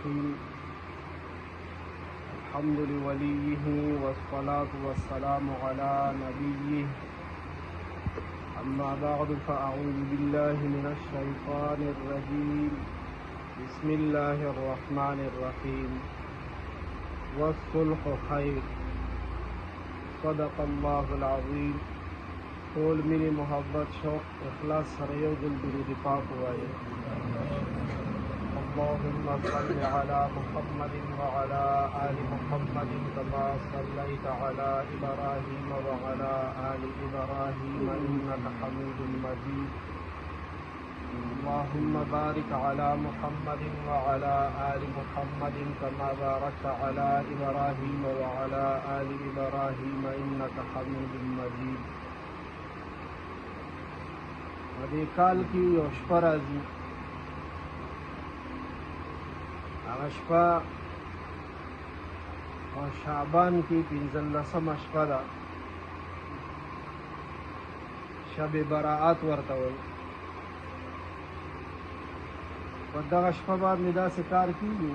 الرحيم الحمد لوليه والصلاة والسلام على نبيه أما بعد فأعوذ بالله من الشيطان الرجيم بسم الله الرحمن الرحيم والصلح خير صدق الله العظيم. طول مني محبت شوق اخلاص سره یو ځل درود پاک وایي. اللهم صل على محمد وعلى آل محمد كما صليت على إبراهيم وعلى آل إبراهيم إنك حميد مجيد. اللهم بارك على محمد وعلى آل محمد كما باركت على إبراهيم وعلى آل إبراهيم إنك حميد مجيد. ودې کال کې یو شپه راځي، هغه شپه په شعبان کې 15مه شپه ده، شب براءت ورته وایي. په دغه شپه باندې داسې کار کېږي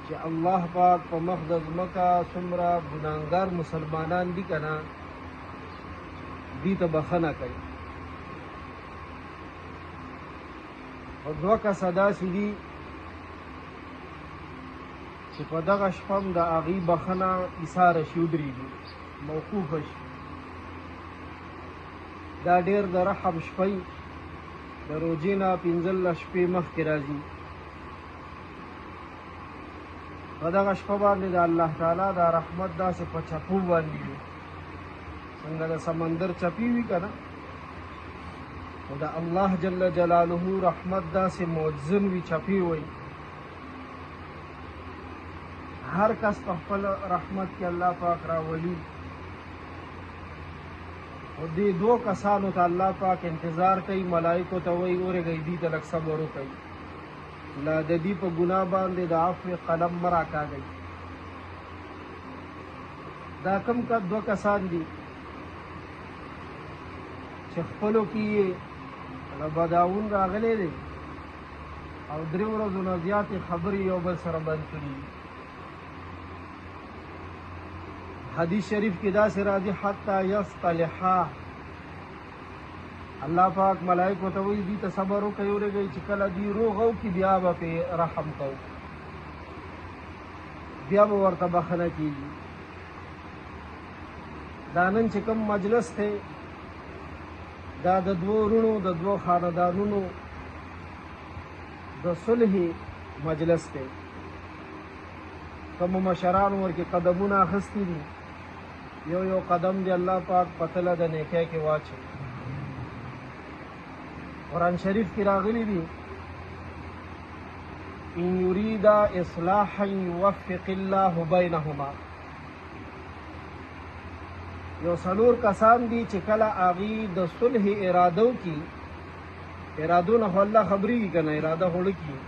چې الله پاک په مخ د ځمکه څومره ګناهګار مسلمانان دي که نه، دی ته بخښنه کوي. او دوه کسه داسې دي چې په دغه شپه هم د هغې بخښنه ایثاره شي، ودرېږي، موقوفه شي. دا ډېر د رحم شپی د روژې نه 15 شپې مخکې راځي. په دغه شپه باندې د الله تعالی دا رحمت داسې په چپو باندې وي، څنګه د سمندر چپی وي که نه، نو د الله جل جلاله رحمت داسې موزن وي، چپی وي. هر کس په خپل رحمت کې الله پاک راولي. او دې دو کسانو ته الله پاک انتظار کوي، ملائکو ته وایي اورېږئ دې ته لږ صبر وکړئ، لا د دې په ګناه باندې د عفو قلم مه راکاږئ. دا کوم دوه کسان دي چې خپلو کې یې بداون راغلی دی او 3 ورځو نه زیاتې خبرې یو بل سره بند کړي. حدیث شریف کې داسې راځي حتی یصطلحا، الله پاک ملائکو ته وایي دې ته صبر وکړئ، اورېږئ چې کله دوی روغ وکړي بیا به پرې رحم کوو، بیا به ورته بخښنه کېږي. دا نن چې کوم مجلس دی دا د دوو وروڼو د دوو خاندانونو د صلح مجلس دی. کومو مشرانو ورکې قدمونه اخیستي دي، یو قدم دی الله پاک په تله د نیکۍ کې واچوي. قرآن شریف کې راغلی دي ان یریدا اصلاحا یوفق الله بینهما. یو څلور کسان دي چې کله هغې د صلح اراده وکړي، ارادو نه خو الله خبرېږي که نه، اراده خو وکړي،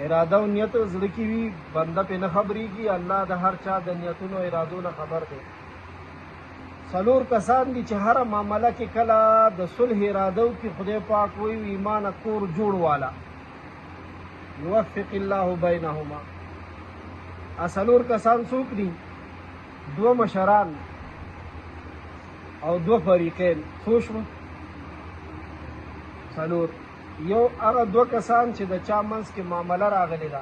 اراده او نیت زړه کې وي، بنده پرې نه خبرېږي، الله د هر چا د نیتونو ارادو نه خبر دی. څلور کسان دي چې هره معامله کې کله د صلح اراده وکړي، خدای پاک وایي ایمانه کور جوړ والا یوفق الله بینهما. څلور کسان څوک دي؟ 2 مشران او 2 فریقین. څو شوه؟ 4. یو هغه 2 کسان چې د چا منځ کې معامله راغلی ده،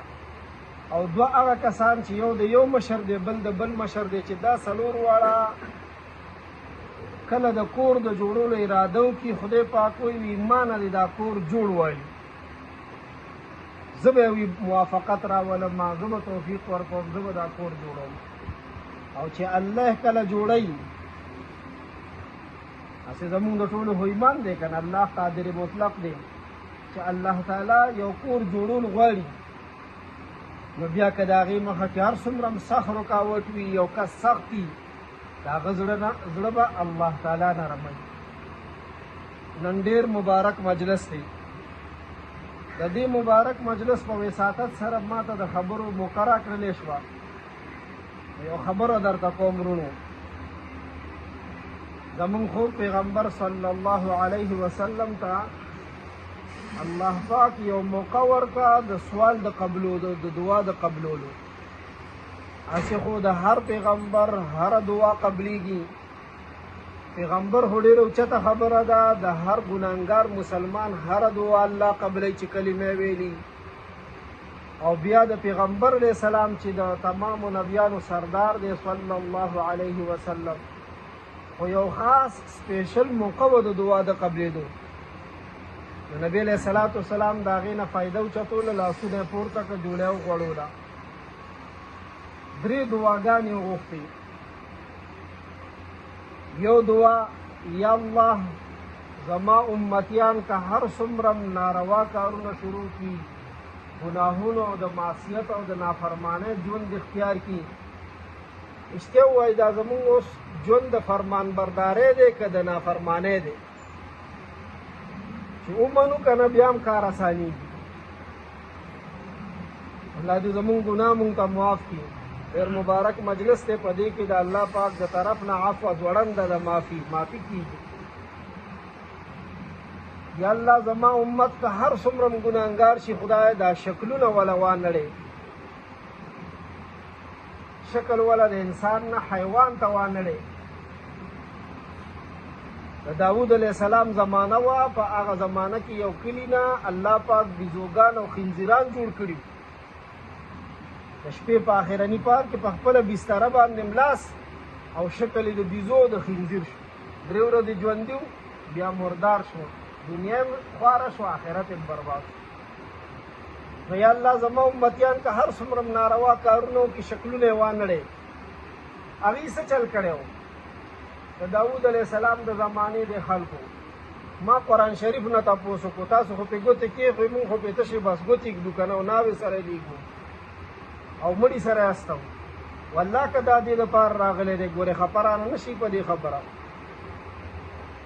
او 2 هغه کسان چې یو د یو مشر دی، بل د بل مشر دی، چې دا 4 واړه کله د کور د جوړولو اراده وکړي، خدای پاک وایي ایمانه دی دا کور جوړ وایي، زه به یې موافقت راولم، زه به توفیق ورکوم، زه به دا کور جوړوم. او چې الله کله جوړی، هسې زمونږ د ټولو خو ایمان دی که نه، الله قادر مطلق دی، چې الله تعالی یو کور جوړول غواړي، نو بیا که د هغې مخه کې هر څومره هم سخت رکاوټ وي، یو کس سخت وي، د هغه زړه به الله تعالی نرموي. نن ډېر مبارک مجلس دی. د دې مبارک مجلس په وساطت سره ما ته د خبرو موقع راکړلې شوه. یو خبره درته کوم ورونو، زمون خو پیغمبر صلی الله علیه وسلم ته الله پاک یو موقع ورکا د سوال د قبلولو د دعا د قبلولو. اسی خو د هر پیغمبر هر دعا قبلیږي. پیغمبر خو ډېره اوچته خبره ده، د هر ګناهګار مسلمان هر دعا الله قبلی چې کلمې ویلي. او بیا د پیغمبر علیه السلام چې د تمامو نبیانو سردار دی صلی الله علیه وسلم، خو یو خاص سپیشل موقع و د دعا د قبلېدو. د نبی علیه الصلاة والسلام د هغې نه فایده اوچتوله، لاسونه یې پورته کړه، جوله یې وغوړوله. 3 دعاګانې یې وغوښتې. یو دعا، یا الله زما امتیان که هر څومره ناروا کارونه شروع کړي، ګناهونو او د معصیت او د نافرمانۍ ژوند اختیار کړي، رښتیا ووایي دا زموږ اوس ژوند د فرمانبردارۍ دی که د نافرمانۍ دی؟ چې ومنو که نه بیا هم کار اسانېږي. الله دې زموږ ګناه مونږ ته معاف کړي. ډېر مبارک مجلس دی، په دې کې د الله پاک د طرف نه عفو ځوړنده ده، معافي کېږي. یا الله زما امت که هر څومره ګناهګار شي، خدای دا شکلونه وله وانړې. شکل وله د انسان نه حیوان ته وانړې. د داود علیه السلام زمانه وه، په هغه زمانه کې یو کلي نه الله پاک بیزوګان او خنزیران جوړ کړي. د شپې په آخرني پار کې په خپله بستره باندې ملاس او شکل یې د بیزو د خنزیر شو. 3 ورځې ژوندي و، بیا مردار شو، دنیا یې خواره شو، آخرت یې برباد شو. نو یا الله زما امتیان که هر څومره ناروا کارونه وکړي، شکلونه یې وانړې. هغوی څه چل کړی و؟ د داود علیه السلام د زمانې د خلکو ما قرآن شریف نه تپوس وکړو، تاسو خو پې ګوتې کېښوئ، موږ خو پې تشې بس ګوتې ږدو که نه، او ناوې سره لیږو او مړي سره یاستو. والله که دا دې دپاره راغلی دی، ګورې خفه رانه نه شي په دې خبره.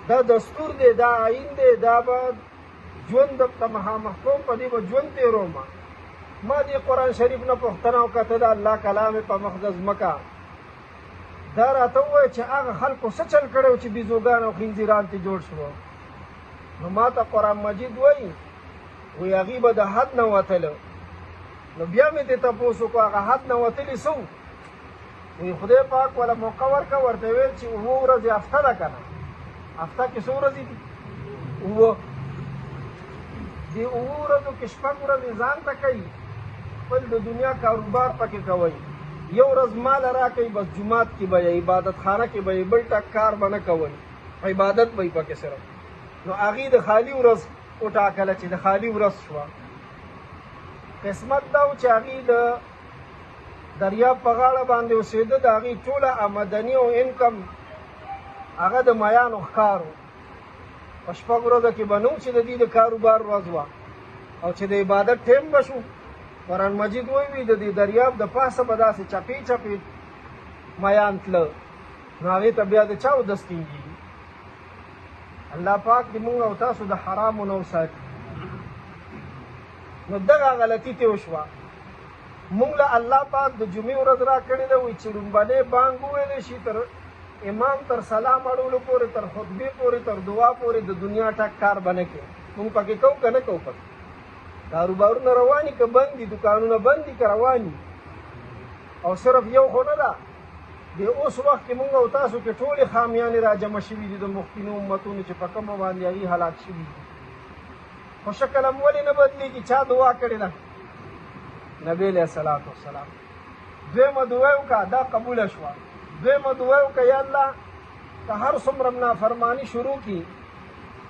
دا دستور دی، دا آیین دی، دا به ژوند ته مخامخ کوم، په دې به ژوند تېروم. ما دې قرآن شریف نه پوښتنه وکړه، ته د الله کلام یې په مخ د ځمکه دا راته ووایه چې هغه خلکو څه چل کړی و چې بیزوګان او خنزیران ترې جوړ شوه. نو ما ته قرآن مجید وایي هغوی به د حد نه وتله. نو بیا مې دې تپوس وکړو هغه حد نه وتلي څه وو؟ وایي خدای پاک وله موقع ورکړه، ورته ویل چې 7 ورځې هفته ده که نه، هفته کې څو ورځې دي؟ 7. دې 7 ورځو کې 6 ورځې ځان ته کوي، خپل د دنیا کاروبار پکې کوئ. 1 ورځ مال راکوي، بس جومات کې به یې، عبادت خانه کې به یې، بل ټک کار به نه کوئ، عبادت به یې پکې صرف. نو هغې د خالي ورځ وټاکله چې د خالي ورځ شوه. قسمت دا و چې هغې د دریاب په غاړه باندې اوسېده، د هغې ټوله آمدني او انکم هغه د میانو ښکار و. په 6 ورځو کې به نه و چې د دې د کاروبار ورځ وه، او چې د عبادت ټیم به شو. قرآن مجید وایي د دې دریاب د پاسه به داسې چپې چپې میان تله، نو هغې ته بیا د چا ودس کېږي؟ الله پاک دې مونږ او تاسو د حرامو نه وساتي. نو دغه غلطي ترې وشوه. مونږ له الله پاک د جمعې ورځ را کړې ده، وایي چې لومبنی بانګ وویلی شي، تر امام تر سلام اړولو پورې، تر خطبې پورې، تر دعا پورې د دنیا ټک کار به نه کوي. مونږ پکې کوو که نه کوو؟ پکې کاروبارونه روان دي که بند دي؟ دکانونه بند دي که روان دي؟ او صرف یو خو نه ده، د اوس وخت کې مونږ او تاسو کې ټولې خامیانې را جمع شوي دي د مخکینو امتونو چې په کومه باندې هغې هلاک شوي دي. خو شکل هم ولې نه بدلېږي؟ چا دعا کړې ده؟ نبی علیه الصلاة والسلام. 2مه دعا یې وکړه، دا قبوله شوه. 2مه دعا یې وکړه، یا الله که هر څومره نافرماني شروع کړي،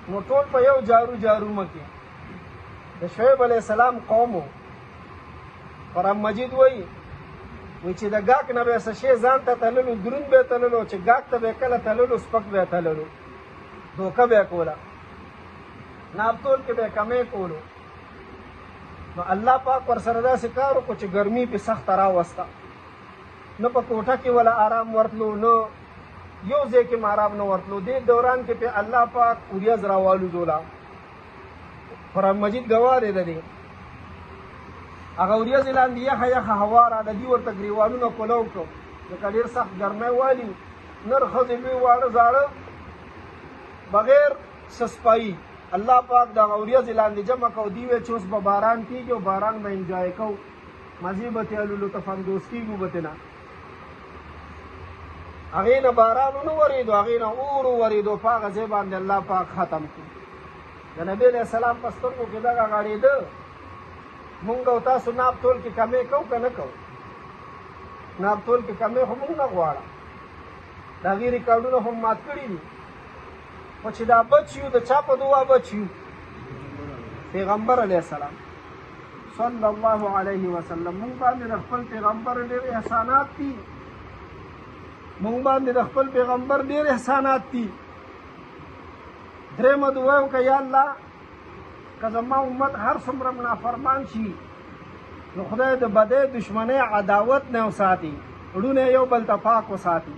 نو ټول په یو جارو مه کړي. د شعیب علیه السلام قوم و. قرآن مجید وایي چې د ګاک نه به یې څه شی ځان ته تللو، دروند به یې تللو، چې ګاک ته به یې کله تللو سپک به یې تللو، دوکه به یې کوله، نابتول کې به یې کمې کولو. نو الله پاک ورسره داسې کار وکړو چې ګرمي پې سخته راوسته، نه په کوټه کې ولا آرام ورتلو، نه یو ځای کې آرام نه ورتلو. دې دوران کې پې الله پاک وریځ راوالوزوله. قرآن مجید ګواه دی د دې. هغه وریځې لاندې یخه هوا راغله، دوی ورته ګریوانونه کولو کړو، ځکه ډېر سخت ګرمی والي. نر ښځې لوی واړه زاړه بغیر سسپایي الله پاک دغه ورځې لاندې جمع کو دی وی چې اوس به باران کېږي او باران به انجوای کوو مزې به تللو لطفاندوز کېږو به ترې نه هغې نه باران ونه ورېدو هغې نه اور وورېدو په هغه ځای باندې الله پاک ختم کړو د نبي علیه السلام په سترګو کې دغه غړېده مونږ او تاسو ناب تول کې کمې کوو که نه کوو ناب تول کې کمې خو مونږ نه غواړه د هغې ریکارډونه هم مات کړي دي خو چې دا بچ یو د چا په دعا بچ یو پیغمبر علیه السلام صلی الله علیه وسلم مونږ باندې د خپل پیغمبر ډېر احسانات دي مونږ باندې د خپل پیغمبر ډېر احسانات دي درېیمه دعا وکړه یا الله که زما امت هر څومره نافرمان شي نو خدای د بدۍ دشمنۍ عداوت نه وساتي وړونه یو بل ته پاک وساتي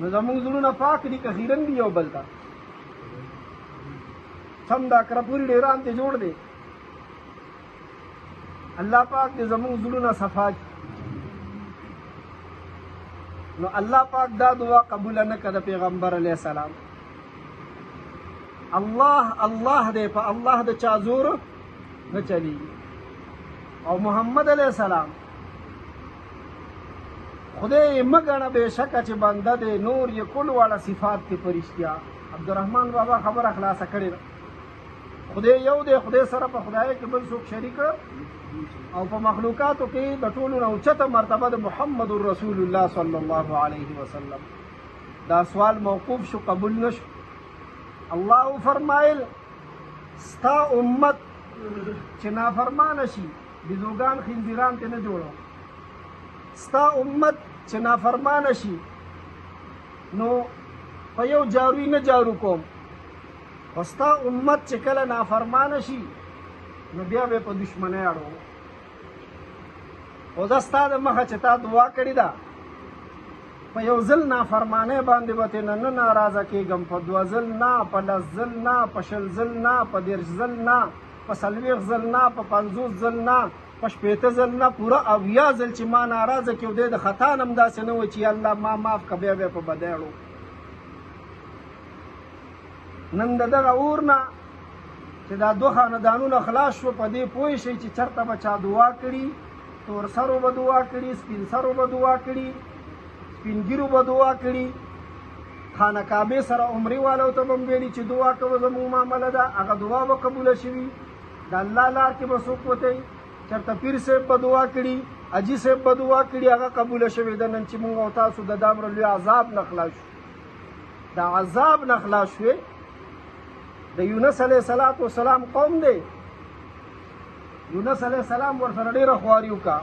نو زمونږ زړونه پاک دي که خیرن دي یو بل ته سم دا کرپوري ډېران ته جوړ دی الله پاک دې زمونږ زړونه صفا کړي نو الله پاک دا دعا قبول نه کړه پیغمبر علیه السلام الله دې په الله د چا زور نه چلیږي او محمد علیه السلام خدای مه ګڼه بېشکه چې بنده دی نور یې کل واړه صفات دي په رښتیا عبدالرحمن بابا خبره خلاصه کړې ده خدای یو دی خدای سره په خدای کې بل څوک شریک او په مخلوقاتو کې د ټولو نه اوچته مرتبه د محمد رسول الله صلی الله علیه وسلم دا سوال موقوف شو قبول نشو الله فرمایل ستا امت چې نافرمانه شي بزوګان خنزیران ته نه جوړو ستا امت چې نافرمانه شي نو په یو جاروی نه جارو کوم خو ستا امت چې کله نافرمانه شي نو بیا به په دشمنۍ اړو او زه ستا د مخه چې تا دعا کړې ده په یو ځل نافرمانۍ باندې به ترې نه ناراضه کېږم په دوه ځل نه په لس ځل نه په شل ځل نه په دېرش ځل نه په څلوېښت ځل نه په پنځوس ځل نه په شپېته ځل نه پوره اویا ځل چې ما ناراضه کړي او دی د خطا نه هم داسې نه وایي چې الله ما معاف کړه بیا به په بدۍ اړو نن د دغه اور نه چې دا دوه خاندانونه خلاص شو په دې پوه شئ چې چېرته به چا دعا کړي تور سرو به دعا کړي سپین سرو به دعا کړي سپین ګیرو به دعا کړي خانه کعبې سره عمرې والو ته به هم ویلي چې دعا کوه زموږ معامله ده هغه دعا به قبوله شوي د الله لار کې به څوک وتی چېرته پیر صاحب به دعا کړي حاجي صاحب به دعا کړي هغه قبوله شوې ده نن چې مونږ او تاسو د دامره لوی عذاب نه خلاص شو د عذاب نه خلاص شوې د یونس علیه السلام قوم دی یونس علیه السلام ورسره ډېره خواري وکړه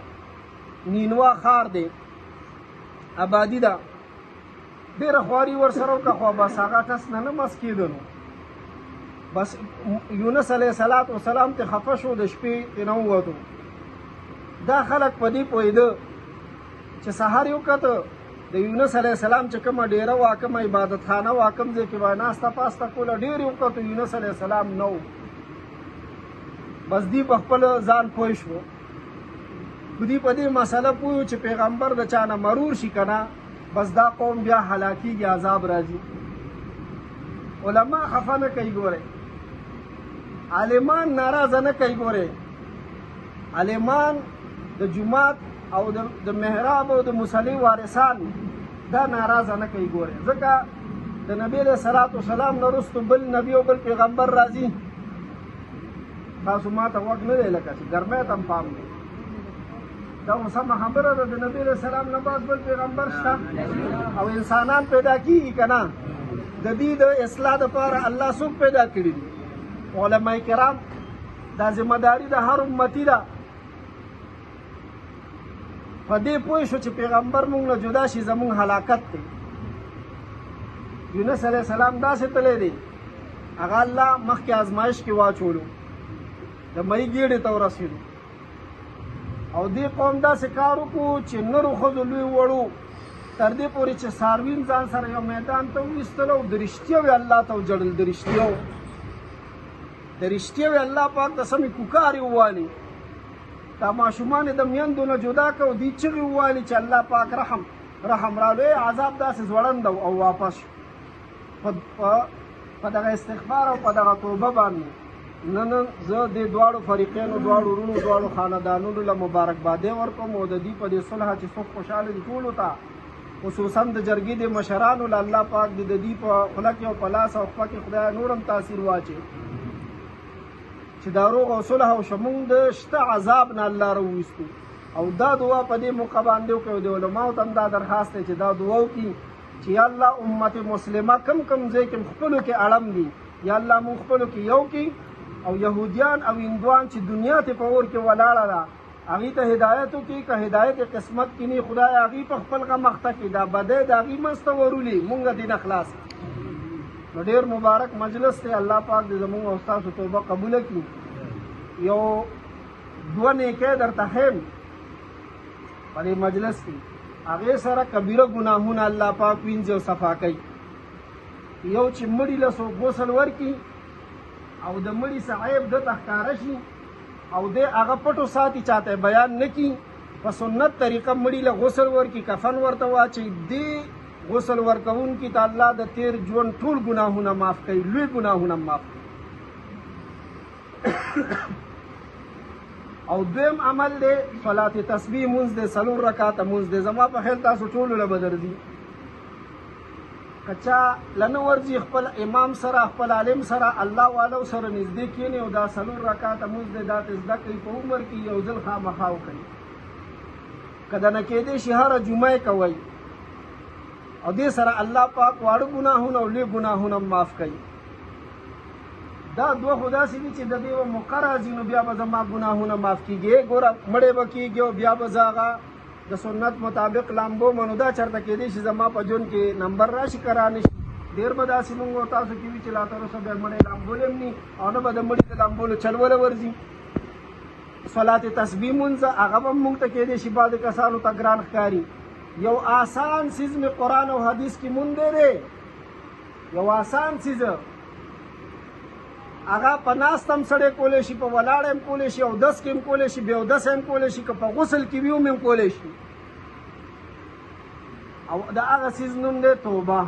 نینوا ښار دی آبادي ده ډېره خواري ورسره وکړه خو بس هغه ټس نه مس کېده نو بس یونس علیه السلام ته خفه شو د شپې ترې نه ووتو دا خلک په دې پوهېده چې سهار یې وکته د یونس علیه السلام چې کومه ډېره وه کومه عبادتخانه وه کوم ځای کې به ناسته پاسته کوله ډېر یې وکتو یونس علیه السلام نه و بس دی په خپل ځان پوه شو دوی په دې مسله پوه چې پیغمبر د چا نه مرور شي که نه بس دا قوم بیا هلاکېږي عذاب راځي علما خفه نه کوي ګورئ عالمان ناراضه نه کوي ګورئ عالمان د جومات او د محراب او د مصلي وارثان دا ناراضه نه کوي ګورئ ځکه د نبي علیه السلام نه وروسته بل نبي او بل پیغمبر راځي تاسو ما ته غوږ نه دی لکه چې ګرمۍ ته هم پام دی دا خو سمه خبره ده د نبي علیه السلام نه بعد بل پیغمبر شته او انسانان پیدا کېږي که نه د دې د اصلاح دپاره الله څوک پیدا کړي دي علما کرام دا ذمهداري د هر امتي ده په دې پوه شو چې پیغمبر مونږ نه جدا شي زمونږ هلاکت دی یونس علیه السلام داسې تللی دی هغه الله مخکې ازمایش کې واچولو د مۍ ګېډې ته ورسېدو او دې قوم داسې کار وکړو چې نرو ښځو لوی وړو تر دې پورې چې څاروین ځان سره یو میدان ته وویستلو د رښتیا وې الله ته وجړل د رښتیا وې الله پاک ته سمې کوکارې ووالي دا ماشومان یې د میندو نه جدا کړو دوی چغې ووالي چې الله پاک رحم رالوی عذاب داسې ځوړند او واپس شو په په دغه استغفار او په دغه توبه باندې نن زه د دواړو فریقینو دواړو وروڼو دواړو خاندانونو له مبارکبادۍ ورکوم او د دوی په دې صلح چې څوک خوشحاله دي ټولو ته خصوصا د جرګې د مشرانو له الله پاک د دوی په خوله کې او په لاس او خوا کې خدای نور هم تاثیر واچوي چې دا روغ او صلح او شمون د شته عذاب نه الله راوویستو او دا دعا په دې موقع باندې وکړو د علماو ته هم دا درخواست دی چې دا دعا وکړي چې یا الله امت مسلمه کم ځای کې خپلو کې اړم دي یا الله مونږ خپلو کې یو کې او یهودیان او هندوان چې دنیا ته په اور کې ولاړه ده هغې ته هدایت وکړي که هدایت قسمت کې نه خدای هغې په خپل غم اخته کړي دا بدۍ د هغې منځ ته ورولي مونږ دې نه خلاص نو ډېر مبارک مجلس دی الله پاک دې زمونږ او ستاسو توبه قبوله کړي یو دوه نیکۍ درته ښیم په دې مجلس کې هغې سره کبیره ګناهونه الله پاک وینځي او صفا کوي یو چې مړي له څوک غسل ورکړي او د مړي څه عیب دته ښکاره شي او دی هغه پټو ساتي چاته بیان نه کړي په سنت طریقه مړي له غسل ورکړي کفن ورته واچوي دې غسل ورکوونکي ته الله د تیر ژوند ټول ګناهونه معاف کوي لوی ګناهونه معاف کوي او دویم عمل دی صلات تسبیح مونځ دی 4 رکعاته مونځ دی زما په خیال تاسو ټولو له به درځي که چا لنه ورځي خپل امام سره خپل عالم سره الله والو سره نږدې کښېني او دا 4 رکعاته مونځ دی دا ته زده کوي په عمر کې یو ځل خامخا وکړي که د نه کېدی شي هره جمعه کوئ او دې سره الله پاک واړه ګناهونه او لوی ګناهونه معاف کوي دا دوه خو داسې دي چې د دې یوه موقع راځي نو بیا به زما ګناهونه معاف کېږي ګوره مړی به کېږي او بیا به زه هغه د سنت مطابق لامبو منو دا چېرته کېدی شي زما په ژوند کې نمبر راشي که را نه شي ډېر به داسې مونږ او تاسو کې وي چې لا تر اوسه بیا مړی لامبولې هم ني او نه به د مړي د لامبولو چلوله ورځي صلات تسبیح مونځه هغه به مونږ ته کېدی شي بعضې کسانو ته ګران ښکاري یو آسان څیز مې قرآن او حدیث کې موندی دی یو آسان څیز هغه په ناست هم سړی کولی شي په ولاړ هم کولی شي اودس کې هم کولی شي بې اودس هم کولی شي که په غسل کې وي هم کولی شي او د هغه څیز نوم دی توبه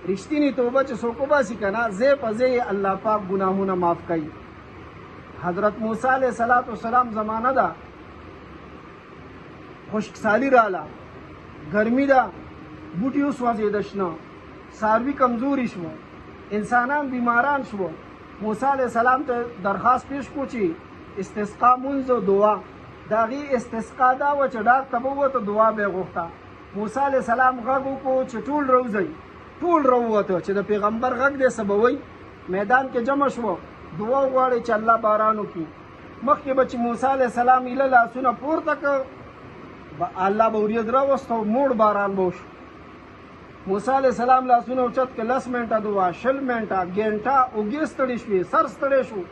رښتینې توبه چې څوک وباسي که نه ځای په ځای الله پاک ګناهونه معاف کوي حضرت موسی علیه السلام زمانه ده خشکسالی راله ګرمي ده بوټي وسوځېده شنه څاروي کمزوري شوه انسانان بیماران شو موسی علیه السلام ته درخواست پیش کو چې استسقا مونځ او دعا د هغې استسقا دا وه چې ډاک ته به ووته دعا به یې غوښته موسی علیه السلام غږ وکړو چې ټول راوځئ ټول راووته چې د پیغمبر غږ دی څه به وایي میدان کې جمع شوه دعا وغواړئ چې الله باران وکړي مخکې به چې موسی علیه السلام ایله لاسونه پورته کړ الله به وریځ راوسته او موړ باران به وشو موسی علیه السلام لاسونه اوچت که 10 منټه دعا 20 منټه ګنټه اوږې ستړي شوې سر ستړی شو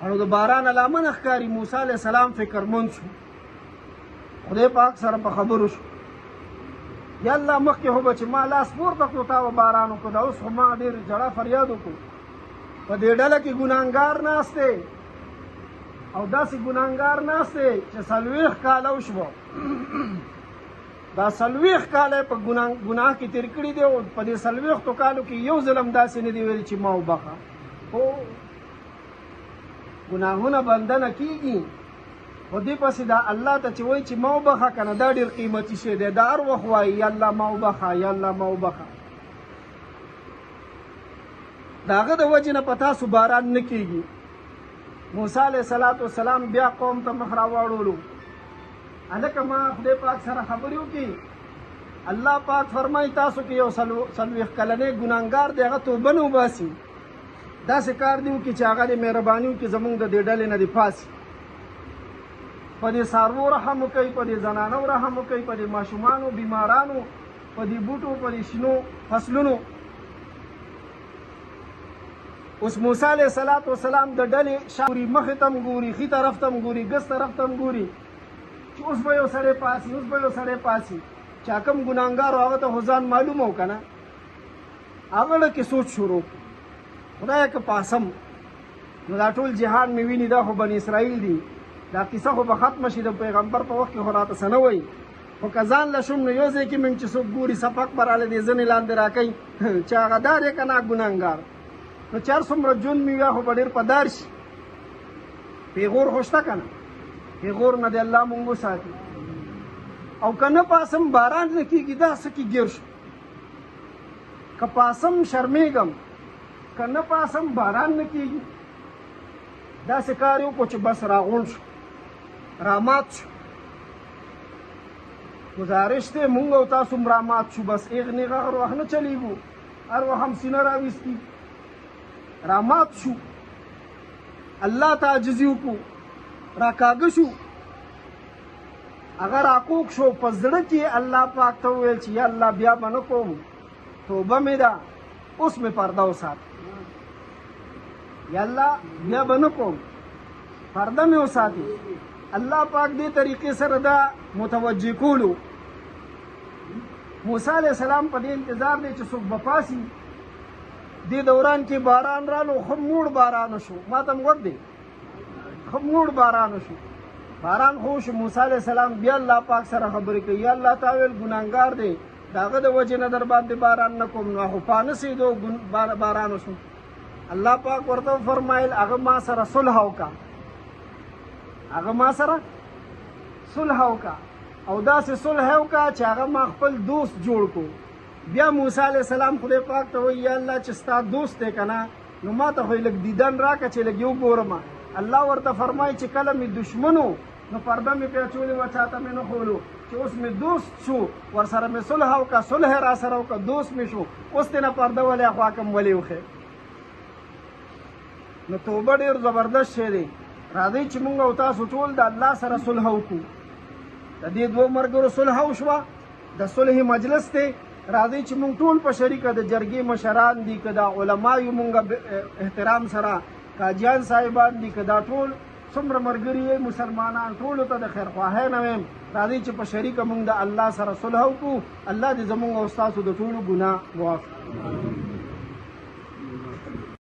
او د باران علامه نه ښکاري موسی علیه السلام فکرمند شو خدای پاک سره په خبرو شو یا الله مخکې خو به چې ما لاس پورته کړو تا به باران وکړو دا اوس خو ما ډېر جړه فریاد وکړو په دې ډله کې ګناهګار ناست دی او داسې ګناهګار ناست دی چې 40 کاله وشوه دا 40 کاله په ګناه کې تیر کړي دي او په دې 40 کالو کې یو ظلم داسې نه دی ویلي چې ما وبخه خو ګناهونه بنده نه کېږي خو دې پسې دا الله ته چې وایي چې ما وبخه که نه دا ډېر قیمتي شی دی دا هر وخت وایي یا الله ما وبخه یا الله ما وبخه د هغه د وجې نه په تاسو باران نه کېږي موسی علیه السلام بیا قوم ته مخ راواړولو هلکه ما خدای پاک سره خبرې وکړي الله پاک فرمایي تاسو کې یو 40 کلنی ګناهګار دی هغه توبه نه وباسي داسې کار دی وکړي چې هغه د مهرباني وکړي زموږ د دې ډلې نه دې پاسي په دې څاروو رحم وکوي په دې زنانو رحم وکوي په دې ماشومانو بیمارانو په دې بوټو په دې شنو فصلونو اوس موسی علیه السلام د ډلې شا ګوري مخې ته هم ګوري ښي طرف ته هم ګوري ګس طرف ته هم ګوري چې اوس به یو سړی پاسي اوس به یو سړی پاسي چا کوم ګناهګار هغه ته خو ځان معلوم و که نه هغه له کې سوچ شروع خدایه که پاسم نو دا ټول جهان مې ویني دا خو بني اسرائیل دي دا کیسه خو به ختمه شي د پیغمبر په وخت کې خو راته څه نه وایي خو که ځان له شوم نو یو ځای کې مې چې څوک ګوري سپک به رالی دې زنې لاندې راکوي چې هغه دار یې که نه ګنهګار نو چې هر څومره ژوند مې وي خو به ډېر په دار شي پیغور خو شته که نه پیغور نه دې الله مونږ وساتي او که نه پاسم باران نه کېږي دا څه کې ګیر شو که پاسم شرمېږم که نه پاسم باران نه کېږي داسې کار یې وکړو چې بس راغونډ شو رامات شو گزارش دی مونږ او تاسو هم رامات شو بس ایغ نیغه هر وخت نه چلیږو هر وخت هم سینه راویستي رامات شو الله ته عاجزي وکړو راکاږه شو هغه راکوږ شو په زړه کې الله پاک ته وویل چې یا الله بیا به نه کوم توبه مې ده اوس مې پرده وسات یا الله بیا به نه کوم پرده مې وساتي الله پاک دې طریقې سره دا متوجه کولو موسی علیه السلام په دې انتظار دی چې څوک به پاسي دې دوران کې باران رالو ښه موړ باران شو ما ته هم غوږ دی ښه موړ باران شو باران خو شو موسی علیه السلام بیا الله پاک سره خبرې کوي یا الله تا ویل ګناهګار دی د هغه د وجې نه در باندې باران نه کوم نو خو پانسېدو باران شو الله پاک ورته فرمایل هغه ما سره صلح وکړه هغه ما سره صلح وکړه او داسې صلح وکړه چې هغه ما خپل دوست جوړ کړو بیا موسی علیه السلام خدای پاک ته وایي یا الله چې ستا دوست دی که نه نو ما ته خو یې لږ دیدن راکړه چې لږ یې وګورم الله ورته فرمایي چې کله مې دشمنو نو پرده مې پرې اچولې وه چاته مې نه ښولو چې اوس مې دوست شو ورسره مې صلح وکړه صلح را سره وکړه دوست مې شو اوس ترې نه پرده ولې خوا کم ولې وښې نو توبه ډېر زبردست شی دی راځئ چې مونږ او تاسو ټول د الله سره صلح وکړو د دې دوه ملګرو صلح وشوه د صلح مجلس دی راځئ چې مونږ ټول په شریکه د جرګې مشران دي که د علمایو مونږ احترام سره قاجیان صاحبان دي که دا ټول څومره ملګري یې مسلمانان ټولو ته د خیرخواهۍ نه ویم راځئ چې په شریکه مونږ د الله سره صلح وکړو الله دې زمونږ او ستاسو د ټولو ګناه معاف